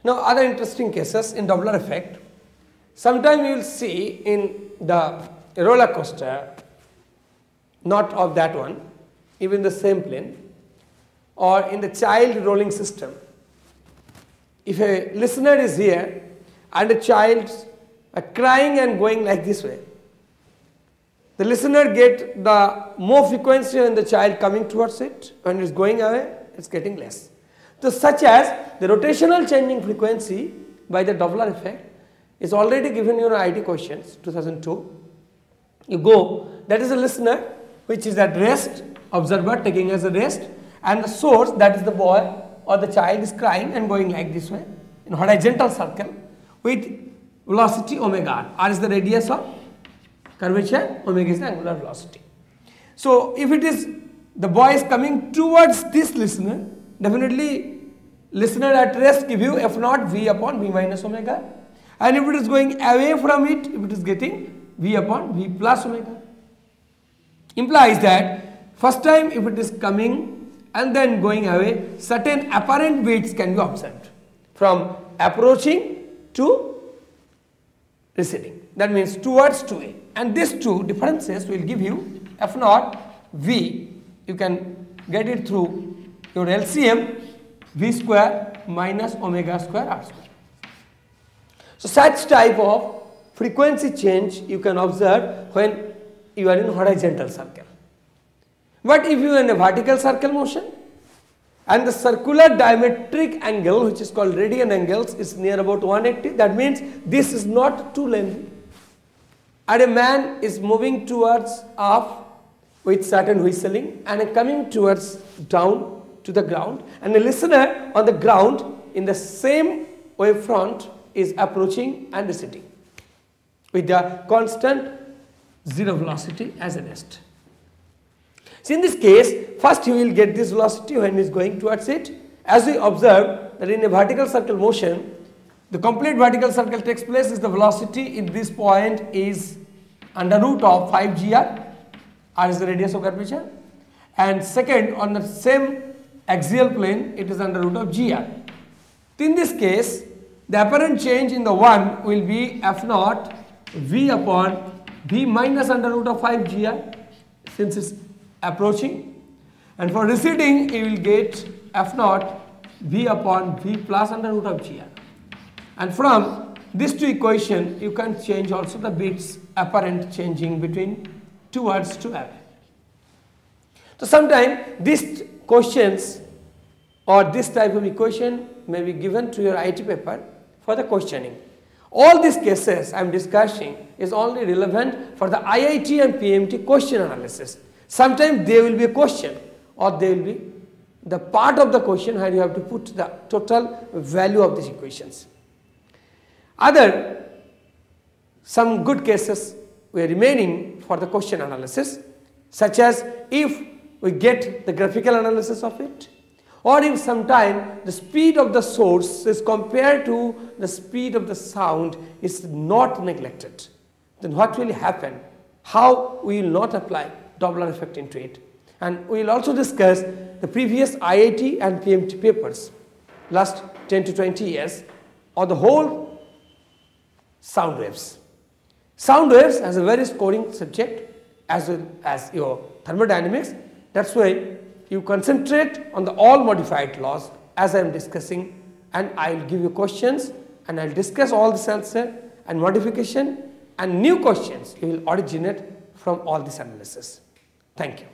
Now, other interesting cases in Doppler effect, sometimes you will see in the roller coaster, not of that one, even the same plane, or in the child rolling system, if a listener is here and a child crying and going like this way, the listener get the more frequency when the child coming towards it, when it is going away, it is getting less. So, such as the rotational changing frequency by the Doppler effect is already given in your IT questions 2002. You go, that is a listener which is at rest, observer taking as a rest, and the source, that is the boy or the child, is crying and going like this way in horizontal circle with velocity omega r. R is the radius of curvature, omega is the angular velocity. So, if it is the boy is coming towards this listener, definitely listener at rest give you f naught v upon v minus omega, and if it is going away from it, if it is getting v upon v plus omega. Implies that first time if it is coming and then going away, certain apparent beats can be observed from approaching to receding. That means towards 2a, and these two differences will give you f naught v. You can get it through your LCM v square minus omega square r square. So, such type of frequency change you can observe when you are in horizontal circle. But if you are in a vertical circle motion and the circular diametric angle, which is called radian angles, is near about 180, that means this is not too lengthy, and a man is moving towards up with certain whistling and coming towards down to the ground, and the listener on the ground in the same wavefront is approaching and receding with the constant zero velocity as a rest. So, in this case, first you will get this velocity when it is going towards it. As we observe that in a vertical circle motion, the complete vertical circle takes place, is the velocity in this point is under root of 5 gr, r is the radius of curvature, and second on the same axial plane it is under root of gr. In this case, the apparent change in the one will be f naught v upon v minus under root of 5 gr, since it is approaching, and for receding you will get f naught v upon v plus under root of gr, and from these two equations you can change also the bits apparent changing between towards to away. So, sometimes these questions or this type of equation may be given to your IT paper for the questioning. All these cases I am discussing is only relevant for the IIT and PMT question analysis. Sometimes there will be a question or there will be the part of the question where you have to put the total value of these equations. Some good cases were remaining for the question analysis, such as if we get the graphical analysis of it, or if sometime the speed of the source is compared to the speed of the sound is not neglected, then what will happen? How we will not apply Doppler effect into it. And we will also discuss the previous IIT and PMT papers last 10 to 20 years or the whole sound waves. Sound waves as a very scoring subject as well as your thermodynamics. That's why you concentrate on the all modified laws as I am discussing, and I will give you questions and I will discuss all this answer and modification, and new questions will originate from all this analysis. Thank you.